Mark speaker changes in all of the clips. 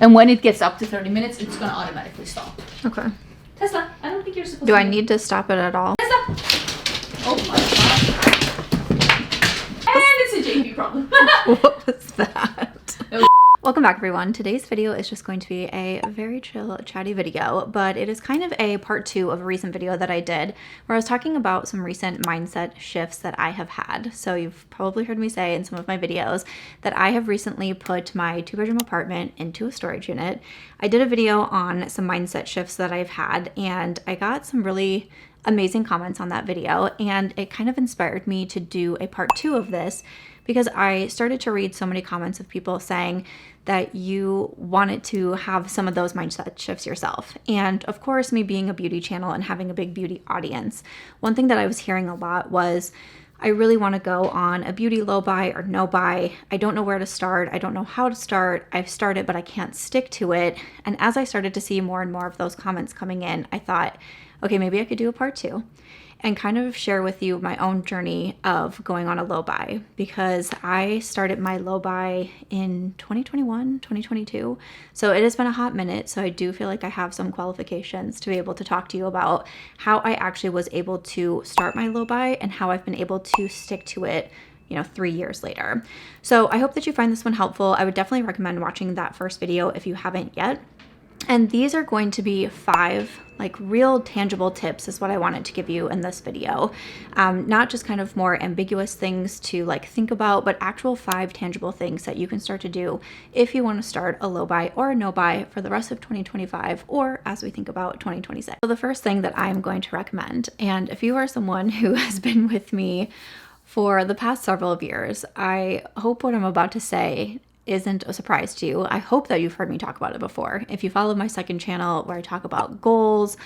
Speaker 1: And when it gets up to 30 minutes, it's going to automatically stop.
Speaker 2: Okay.
Speaker 1: Tesla, I don't think you're supposed
Speaker 2: Do
Speaker 1: to.
Speaker 2: I need to stop it at all?
Speaker 1: Tesla! Oh my god. And it's a JP problem.
Speaker 2: What was that?
Speaker 1: No.
Speaker 2: Welcome back, everyone. Today's video is just going to be a very chill, chatty video, but it is kind of a part 2 of a recent video that I did where I was talking about some recent mindset shifts that I have had. So you've probably heard me say in some of my videos that I have recently put my 2-bedroom apartment into a storage unit. I did a video on some mindset shifts that I've had, and I got some really amazing comments on that video, and it kind of inspired me to do a part 2 of this because I started to read so many comments of people saying that you wanted to have some of those mindset shifts yourself. And of course, me being a beauty channel and having a big beauty audience, one thing that I was hearing a lot was, I really want to go on a beauty low buy or no buy. I don't know where to start. I don't know how to start. I've started, but I can't stick to it. And as I started to see more and more of those comments coming in, I thought, okay, maybe I could do a part 2 and kind of share with you my own journey of going on a low buy, because I started my low buy in 2021, 2022. So it has been a hot minute. So I do feel like I have some qualifications to be able to talk to you about how I actually was able to start my low buy and how I've been able to stick to it 3 years later. So I hope that you find this one helpful. I would definitely recommend watching that first video if you haven't yet. And these are going to be 5 real tangible tips is what I wanted to give you in this video. Not just kind of more ambiguous things to think about, but actual 5 tangible things that you can start to do if you want to start a low buy or a no buy for the rest of 2025 or as we think about 2026. So the first thing that I'm going to recommend, and if you are someone who has been with me for the past several years, I hope what I'm about to say isn't a surprise to you. I hope that you've heard me talk about it before. If you follow my second channel where I talk about goals,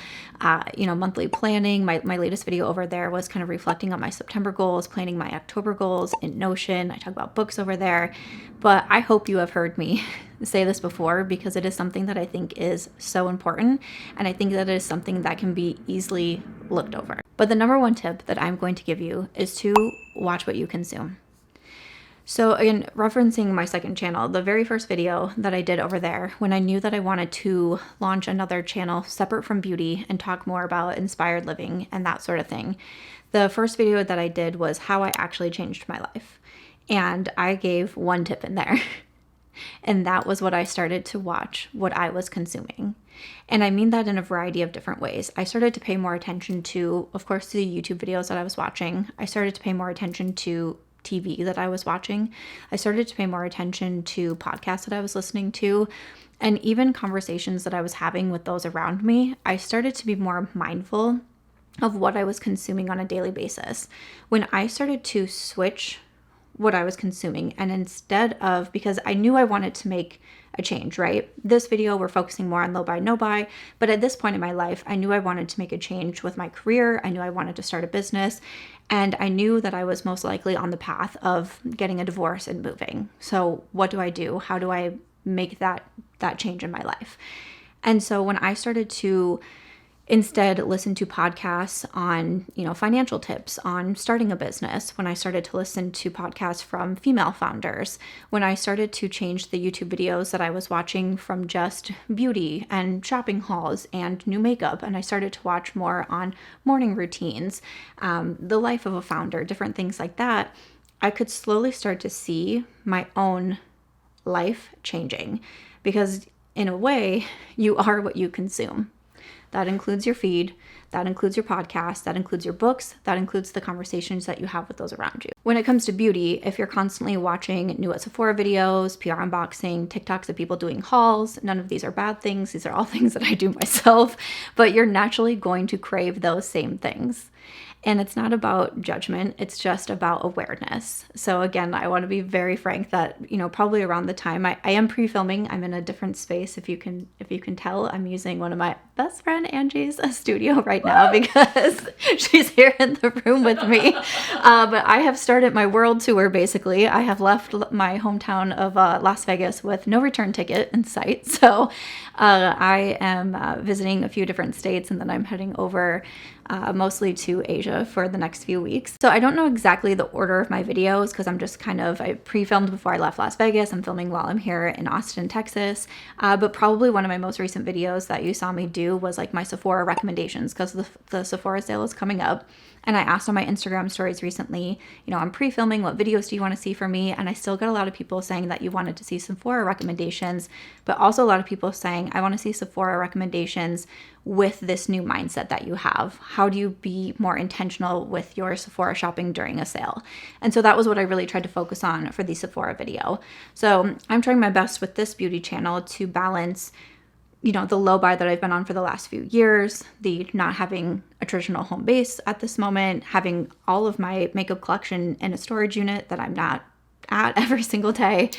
Speaker 2: monthly planning, my latest video over there was kind of reflecting on my September goals, planning my October goals in Notion. I talk about books over there, but I hope you have heard me say this before because it is something that I think is so important, and I think that it is something that can be easily looked over. But the number 1 tip that I'm going to give you is to watch what you consume. So again, referencing my second channel, the very first video that I did over there, when I knew that I wanted to launch another channel separate from beauty and talk more about inspired living and that sort of thing, the first video that I did was how I actually changed my life. And I gave 1 tip in there. And that was what I started to watch, what I was consuming. And I mean that in a variety of different ways. I started to pay more attention to, of course, the YouTube videos that I was watching. I started to pay more attention to TV that I was watching. I started to pay more attention to podcasts that I was listening to, and even conversations that I was having with those around me. I started to be more mindful of what I was consuming on a daily basis. When I started to switch what I was consuming, and instead of, because I knew I wanted to make a change, right? This video, we're focusing more on low buy, no buy. But at this point in my life, I knew I wanted to make a change with my career. I knew I wanted to start a business. And I knew that I was most likely on the path of getting a divorce and moving. So what do I do? How do I make that change in my life? And so when I started to instead listen to podcasts on, financial tips on starting a business, when I started to listen to podcasts from female founders, when I started to change the YouTube videos that I was watching from just beauty and shopping hauls and new makeup, and I started to watch more on morning routines, the life of a founder, different things like that, I could slowly start to see my own life changing, because in a way, you are what you consume. That includes your feed, that includes your podcast, that includes your books, that includes the conversations that you have with those around you. When it comes to beauty, if you're constantly watching new at Sephora videos, PR unboxing, TikToks of people doing hauls, none of these are bad things. These are all things that I do myself, but you're naturally going to crave those same things. And it's not about judgment, it's just about awareness. So again, I want to be very frank that, probably around the time I am pre-filming, I'm in a different space. If you can tell, I'm using one of my best friend Angie's studio right now because she's here in the room with me. But I have started my world tour basically. I have left my hometown of Las Vegas with no return ticket in sight. So I am visiting a few different states, and then I'm heading over mostly to Asia for the next few weeks. So I don't know exactly the order of my videos because I pre-filmed before I left Las Vegas. I'm filming while I'm here in Austin, Texas. But probably one of my most recent videos that you saw me do was like my Sephora recommendations because the Sephora sale is coming up. And I asked on my Instagram stories recently, I'm pre-filming, what videos do you want to see from me? And I still get a lot of people saying that you wanted to see Sephora recommendations, but also a lot of people saying, I want to see Sephora recommendations with this new mindset that you have. How do you be more intentional with your Sephora shopping during a sale? And so that was what I really tried to focus on for the Sephora video. So I'm trying my best with this beauty channel to balance the low buy that I've been on for the last few years, the not having a traditional home base at this moment, having all of my makeup collection in a storage unit that I'm not at every single day,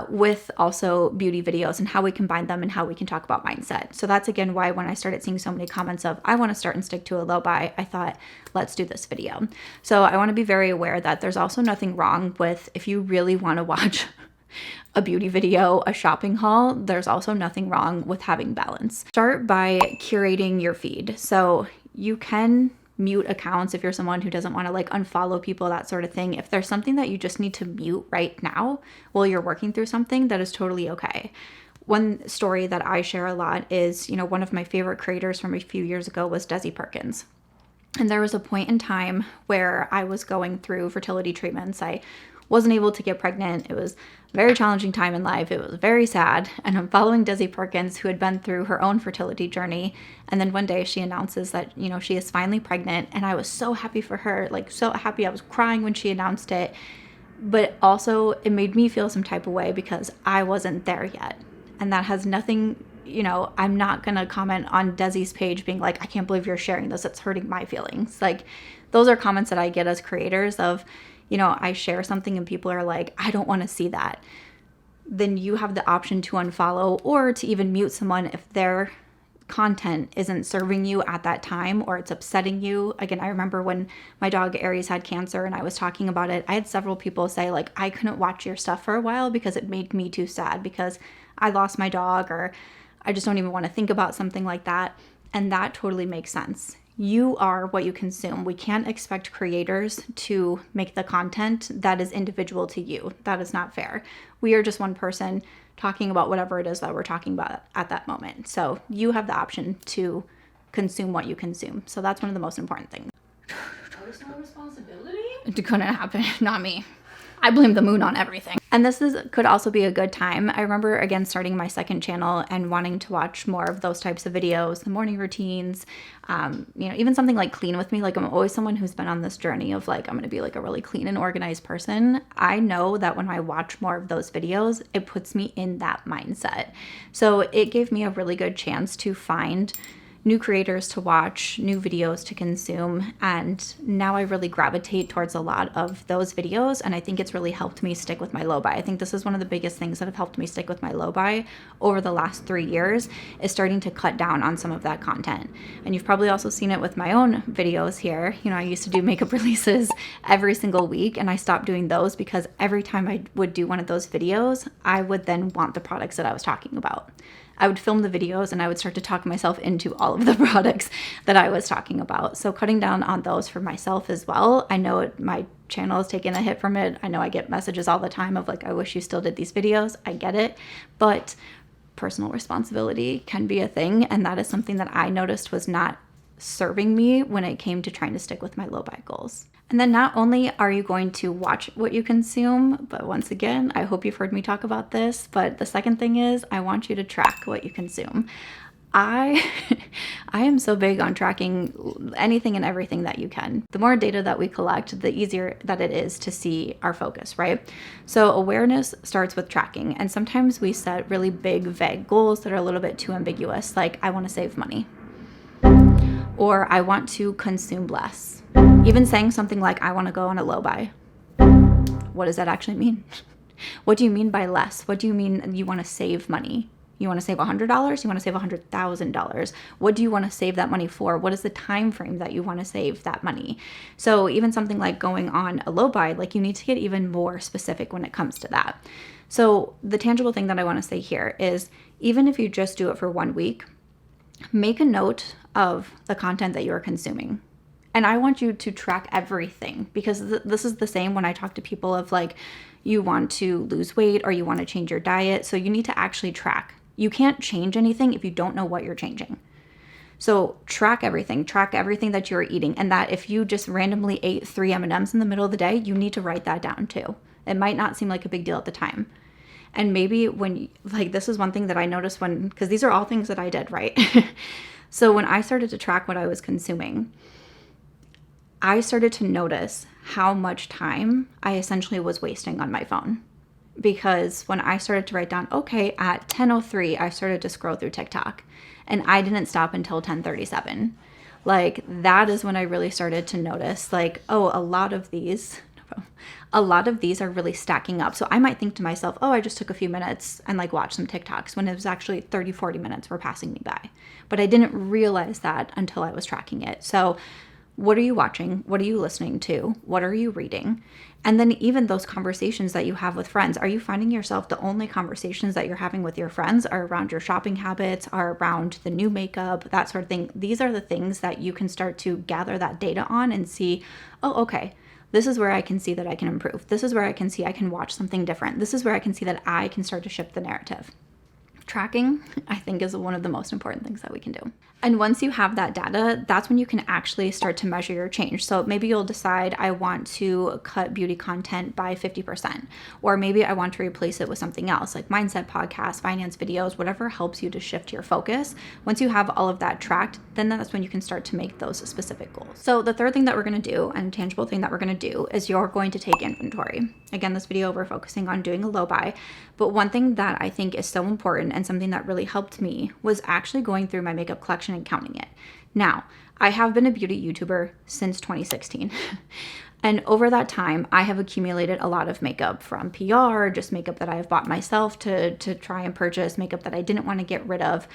Speaker 2: with also beauty videos and how we combine them and how we can talk about mindset. So that's again why when I started seeing so many comments of, I want to start and stick to a low buy, I thought, let's do this video. So I want to be very aware that there's also nothing wrong with, if you really want to watch a beauty video, a shopping haul, there's also nothing wrong with having balance. Start by curating your feed. So you can mute accounts if you're someone who doesn't want to like unfollow people, that sort of thing. If there's something that you just need to mute right now while you're working through something, that is totally okay. One story that I share a lot is, one of my favorite creators from a few years ago was Desi Perkins. And there was a point in time where I was going through fertility treatments. I wasn't able to get pregnant. It was a very challenging time in life. It was very sad. And I'm following Desi Perkins, who had been through her own fertility journey. And then one day she announces that, she is finally pregnant. And I was so happy for her, like so happy. I was crying when she announced it. But also it made me feel some type of way because I wasn't there yet. And that has nothing, I'm not going to comment on Desi's page being like, I can't believe you're sharing this. It's hurting my feelings. Like those are comments that I get as creators of, I share something and people are like, I don't want to see that. Then you have the option to unfollow or to even mute someone if their content isn't serving you at that time or it's upsetting you. Again, I remember when my dog Aries had cancer and I was talking about it, I had several people say like, I couldn't watch your stuff for a while because it made me too sad because I lost my dog or I just don't even want to think about something like that. And that totally makes sense. You are what you consume. We can't expect creators to make the content that is individual to you. That is not fair. We are just one person talking about whatever it is that we're talking about at that moment. So you have the option to consume what you consume. So that's one of the most important things.
Speaker 1: Personal responsibility?
Speaker 2: It couldn't happen. Not me. I blame the moon on everything. And could also be a good time. I remember again starting my second channel and wanting to watch more of those types of videos, the morning routines, even something like clean with me. Like I'm always someone who's been on this journey of like, I'm going to be like a really clean and organized person. I know that when I watch more of those videos, it puts me in that mindset. So it gave me a really good chance to find new creators to watch, new videos to consume, and now I really gravitate towards a lot of those videos, and I think it's really helped me stick with my low buy. I think this is one of the biggest things that have helped me stick with my low buy over the last 3 years, is starting to cut down on some of that content. And you've probably also seen it with my own videos here. I used to do makeup releases every single week, and I stopped doing those because every time I would do one of those videos, I would then want the products that I was talking about. I would film the videos and I would start to talk myself into all of the products that I was talking about. So cutting down on those for myself as well. I know my channel is taking a hit from it. I know I get messages all the time of like, I wish you still did these videos. I get it. But personal responsibility can be a thing. And that is something that I noticed was not serving me when it came to trying to stick with my low buy goals. And then not only are you going to watch what you consume, but once again, I hope you've heard me talk about this, but the second thing is I want you to track what you consume. I am so big on tracking anything and everything that you can. The more data that we collect, the easier that it is to see our focus, right? So awareness starts with tracking. And sometimes we set really big, vague goals that are a little bit too ambiguous, like I want to save money, or I want to consume less. Even saying something like, I want to go on a low buy. What does that actually mean? What do you mean by less? What do you mean you want to save money? You want to save $100? You want to save $100,000? What do you want to save that money for? What is the time frame that you want to save that money? So even something like going on a low buy, like you need to get even more specific when it comes to that. So the tangible thing that I want to say here is even if you just do it for 1 week, make a note of the content that you are consuming. And I want you to track everything, because this is the same when I talk to people of like, you want to lose weight or you want to change your diet. So you need to actually track. You can't change anything if you don't know what you're changing. So track everything that you're eating, and that if you just randomly ate 3 M&Ms in the middle of the day, you need to write that down too. It might not seem like a big deal at the time. And maybe when, like, this is one thing that I noticed because these are all things that I did, right? So when I started to track what I was consuming, I started to notice how much time I essentially was wasting on my phone. Because when I started to write down, okay, at 10:03, I started to scroll through TikTok, and I didn't stop until 10:37. Like, that is when I really started to notice, like, oh, a lot of these are really stacking up. So I might think to myself, oh, I just took a few minutes and like watched some TikToks, when it was actually 30, 40 minutes were passing me by. But I didn't realize that until I was tracking it. So what are you watching? What are you listening to? What are you reading? And then even those conversations that you have with friends, are you finding yourself the only conversations that you're having with your friends are around your shopping habits, are around the new makeup, that sort of thing? These are the things that you can start to gather that data on and see, oh, okay, this is where I can see that I can improve. This is where I can see I can watch something different. This is where I can see that I can start to shift the narrative. Tracking, I think, is one of the most important things that we can do. And once you have that data, that's when you can actually start to measure your change. So maybe you'll decide, I want to cut beauty content by 50%, or maybe I want to replace it with something else, like mindset podcasts, finance videos, whatever helps you to shift your focus. Once you have all of that tracked, then that's when you can start to make those specific goals. So the third thing that we're going to do, and tangible thing that we're going to do, is you're going to take inventory. Again, this video, we're focusing on doing a low buy, but one thing that I think is so important and something that really helped me was actually going through my makeup collection and counting it. Now, I have been a beauty YouTuber since 2016. And over that time, I have accumulated a lot of makeup from PR, just makeup that I have bought myself to try and purchase, makeup that I didn't want to get rid of.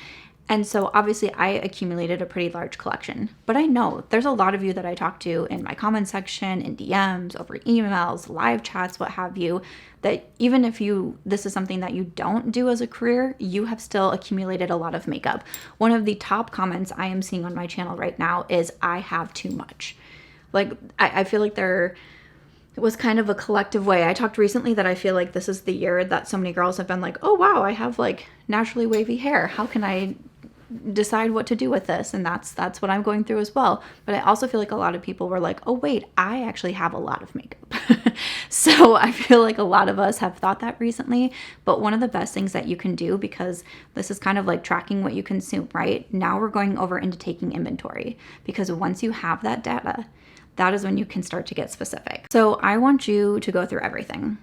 Speaker 2: And so obviously I accumulated a pretty large collection. But I know there's a lot of you that I talk to in my comment section, in DMs, over emails, live chats, what have you, that even if this is something that you don't do as a career, you have still accumulated a lot of makeup. One of the top comments I am seeing on my channel right now is, I have too much. Like, I feel like it was kind of a collective way. I talked recently that I feel like this is the year that so many girls have been like, oh wow, I have like naturally wavy hair. How can I decide what to do with this? And that's what I'm going through as well. But I also feel like a lot of people were like, oh wait, I actually have a lot of makeup. So I feel like a lot of us have thought that recently. But one of the best things that you can do, because this is kind of like tracking what you consume, right? Now we're going over into taking inventory, because once you have that data, that is when you can start to get specific. So I want you to go through everything.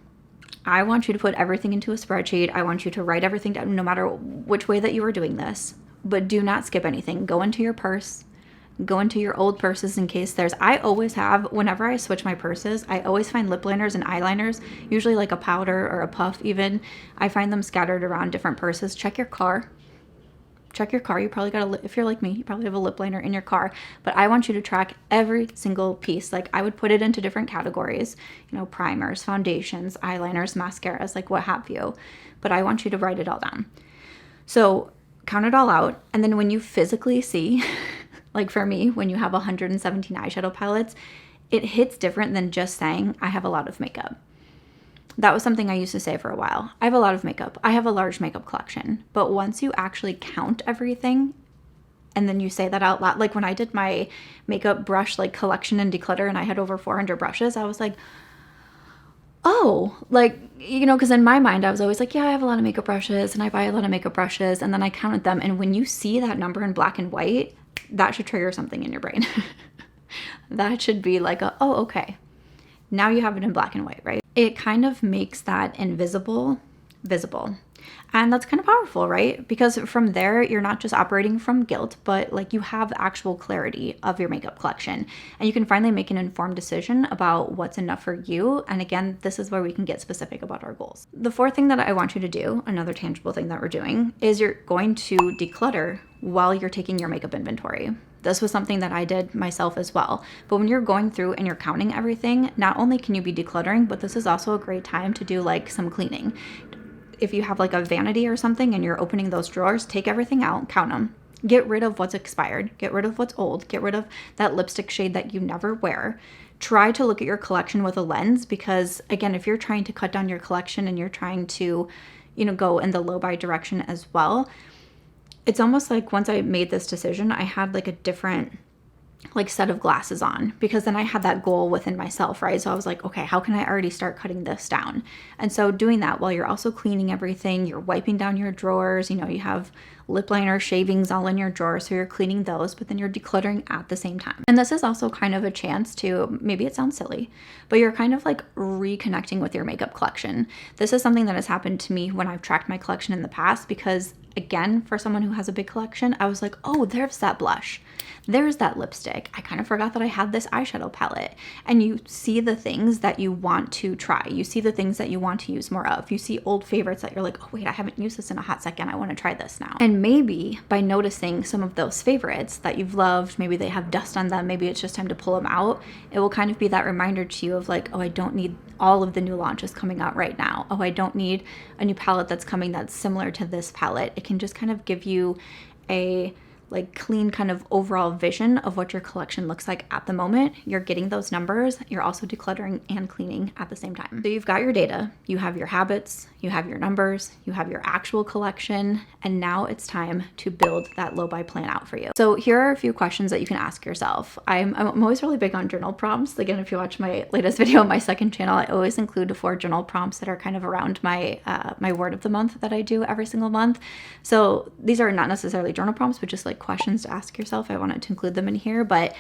Speaker 2: I want you to put everything into a spreadsheet. I want you to write everything down, no matter which way that you are doing this. But do not skip anything. Go into your purse. Go into your old purses in case I always have, whenever I switch my purses, I always find lip liners and eyeliners, usually like a powder or a puff even. I find them scattered around different purses. Check your car. Check your car. You probably if you're like me, you probably have a lip liner in your car. But I want you to track every single piece. Like, I would put it into different categories, primers, foundations, eyeliners, mascaras, like what have you. But I want you to write it all down. So count it all out. And then when you physically see, like for me, when you have 117 eyeshadow palettes, it hits different than just saying, I have a lot of makeup. That was something I used to say for a while. I have a lot of makeup. I have a large makeup collection. But once you actually count everything, and then you say that out loud, like when I did my makeup brush like collection and declutter, and I had over 400 brushes, I was like, oh, like, because in my mind, I was always like, yeah, I have a lot of makeup brushes and I buy a lot of makeup brushes. And then I counted them. And when you see that number in black and white, that should trigger something in your brain. That should be like, oh, okay. Now you have it in black and white, right? It kind of makes that invisible visible. And that's kind of powerful, right? Because from there, you're not just operating from guilt, but like you have actual clarity of your makeup collection, and you can finally make an informed decision about what's enough for you. And again, this is where we can get specific about our goals. The fourth thing that I want you to do, another tangible thing that we're doing, is you're going to declutter while you're taking your makeup inventory. This was something that I did myself as well. But when you're going through and you're counting everything, not only can you be decluttering, but this is also a great time to do like some cleaning. If you have like a vanity or something and you're opening those drawers, take everything out, count them. Get rid of what's expired, get rid of what's old, get rid of that lipstick shade that you never wear. Try to look at your collection with a lens, because again, if you're trying to cut down your collection and you're trying to, go in the low buy direction as well, it's almost like once I made this decision, I had like a different set of glasses on, because then I had that goal within myself, right? So I was like, okay, how can I already start cutting this down? And so doing that while you're also cleaning everything, you're wiping down your drawers, you have lip liner shavings all in your drawer, so you're cleaning those, but then you're decluttering at the same time. And this is also kind of a chance to, maybe it sounds silly, but you're kind of like reconnecting with your makeup collection. This is something that has happened to me when I've tracked my collection in the past, because again, for someone who has a big collection, I was like, oh, there's that blush. There's that lipstick. I kind of forgot that I had this eyeshadow palette. And you see the things that you want to try. You see the things that you want to use more of. You see old favorites that you're like, oh wait, I haven't used this in a hot second. I want to try this now. And maybe by noticing some of those favorites that you've loved, maybe they have dust on them, maybe it's just time to pull them out. It will kind of be that reminder to you of like, oh, I don't need all of the new launches coming out right now. Oh, I don't need a new palette that's coming that's similar to this palette. It can just kind of give you a clean kind of overall vision of what your collection looks like at the moment. You're getting those numbers. You're also decluttering and cleaning at the same time. So you've got your data, you have your habits, you have your numbers, you have your actual collection, and now it's time to build that low buy plan out for you. So here are a few questions that you can ask yourself. I'm always really big on journal prompts. Again, if you watch my latest video on my second channel, I always include 4 journal prompts that are kind of around my my word of the month that I do every single month. So these are not necessarily journal prompts, but just like questions to ask yourself. I wanted to include them in here. But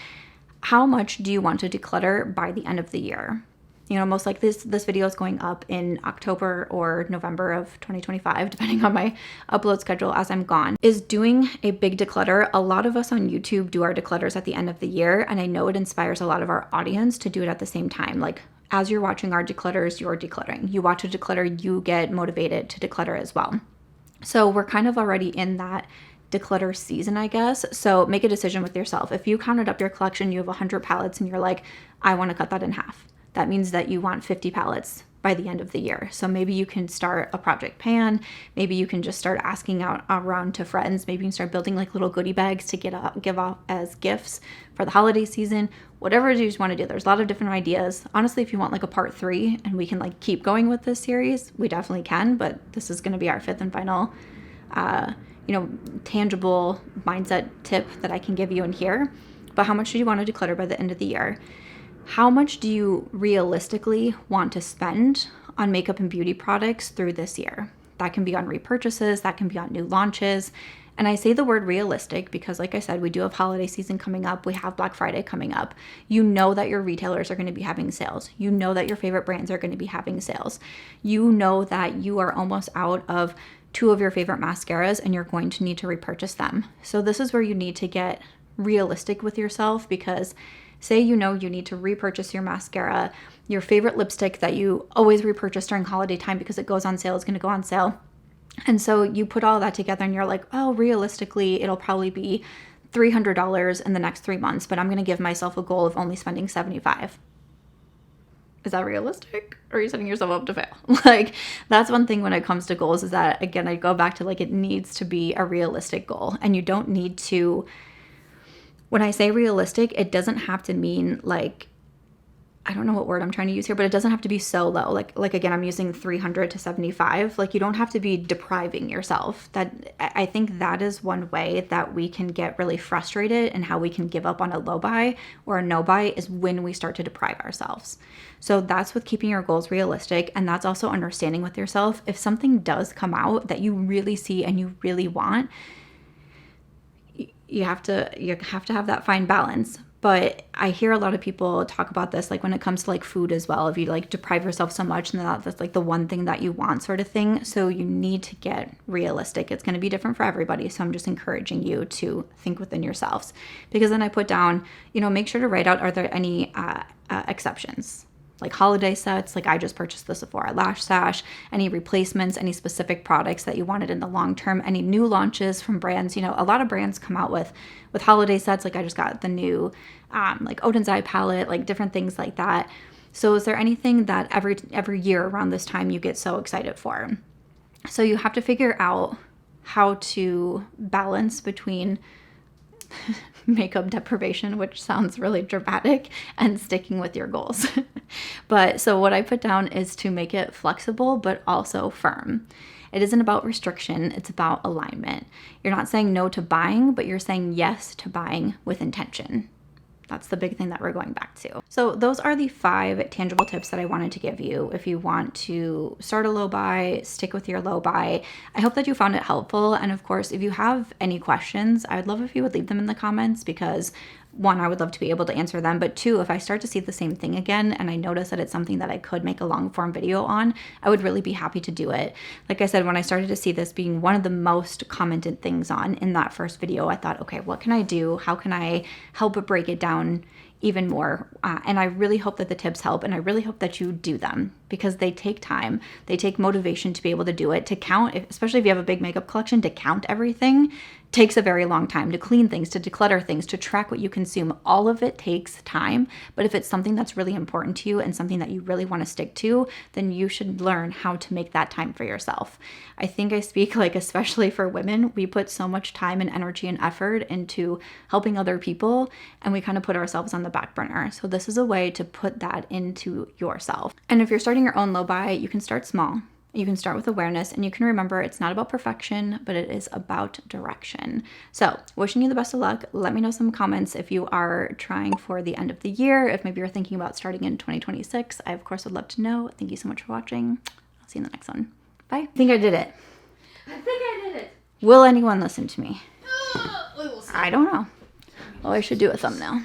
Speaker 2: how much do you want to declutter by the end of the year? Most like this video is going up in October or November of 2025, depending on my upload schedule as I'm gone. Is doing a big declutter. A lot of us on YouTube do our declutters at the end of the year, and I know it inspires a lot of our audience to do it at the same time. Like, as you're watching our declutters, you're decluttering. You watch a declutter, you get motivated to declutter as well. So we're kind of already in that declutter season, I guess. So make a decision with yourself. If you counted up your collection, you have 100 palettes and you're like, I want to cut that in half. That means that you want 50 palettes by the end of the year. So maybe you can start a project pan. Maybe you can just start asking out around to friends. Maybe you can start building like little goodie bags to give off as gifts for the holiday season. Whatever it is you just want to do. There's a lot of different ideas. Honestly, if you want like a part 3 and we can like keep going with this series, we definitely can, but this is going to be our 5th and final tangible mindset tip that I can give you in here. But how much do you want to declutter by the end of the year? How much do you realistically want to spend on makeup and beauty products through this year? That can be on repurchases, that can be on new launches. And I say the word realistic because, like I said, we do have holiday season coming up. We have Black Friday coming up. You know that your retailers are going to be having sales. You know that your favorite brands are going to be having sales. You know that you are almost out of 2 of your favorite mascaras and you're going to need to repurchase them. So this is where you need to get realistic with yourself, because say you need to repurchase your mascara, your favorite lipstick that you always repurchase during holiday time because it goes on sale is going to go on sale. And so you put all that together and you're like, oh, realistically, it'll probably be $300 in the next 3 months, but I'm going to give myself a goal of only spending $75. Is that realistic? Or are you setting yourself up to fail? That's one thing when it comes to goals, is that, again, I go back to it needs to be a realistic goal. And you don't need to, when I say realistic, it doesn't have to mean I don't know what word I'm trying to use here, but it doesn't have to be so low. Like again, I'm using 300 to 75. You don't have to be depriving yourself. That, I think that is one way that we can get really frustrated, and how we can give up on a low buy or a no buy is when we start to deprive ourselves. So that's with keeping your goals realistic, and that's also understanding with yourself. If something does come out that you really see and you really want, you have to have that fine balance. But I hear a lot of people talk about this, when it comes to food as well. If you deprive yourself so much, and that's the one thing that you want, sort of thing. So you need to get realistic. It's going to be different for everybody. So I'm just encouraging you to think within yourselves, because then I put down, make sure to write out, are there any exceptions? Holiday sets, I just purchased the Sephora Lash Sash, any replacements, any specific products that you wanted in the long term, any new launches from brands. A lot of brands come out with holiday sets. I just got the new Odin's Eye palette, different things like that. So is there anything that every year around this time you get so excited for? So you have to figure out how to balance between makeup deprivation, which sounds really dramatic, and sticking with your goals. But so what I put down is to make it flexible, but also firm. It isn't about restriction, it's about alignment. You're not saying no to buying, but you're saying yes to buying with intention. That's the big thing that we're going back to. So those are the 5 tangible tips that I wanted to give you if you want to start a low buy, stick with your low buy. I hope that you found it helpful. And of course, if you have any questions, I would love if you would leave them in the comments, because 1, I would love to be able to answer them, but 2, if I start to see the same thing again and I notice that it's something that I could make a long form video on, I would really be happy to do it. Like I said, when I started to see this being one of the most commented things on in that first video, I thought, okay, what can I do? How can I help break it down even more? And I really hope that the tips help, and I really hope that you do them, because they take time. They take motivation to be able to do it. To count, especially if you have a big makeup collection, to count everything takes a very long time. To clean things, to declutter things, to track what you consume, all of it takes time. But if it's something that's really important to you and something that you really want to stick to, then you should learn how to make that time for yourself. I think I speak like, especially for women, we put so much time and energy and effort into helping other people, and we kind of put ourselves on the back burner. So this is a way to put that into yourself. And if you're starting your own low buy, you can start small. You can start with awareness, and you can remember it's not about perfection, but it is about direction. So wishing you the best of luck. Let me know some comments if you are trying for the end of the year, if maybe you're thinking about starting in 2026. I, of course, would love to know. Thank you so much for watching. I'll see you in the next one. Bye. I think I did it.
Speaker 1: I think I did it.
Speaker 2: Will anyone listen to me?
Speaker 1: We will see.
Speaker 2: I don't know. Well, I should do a thumbnail.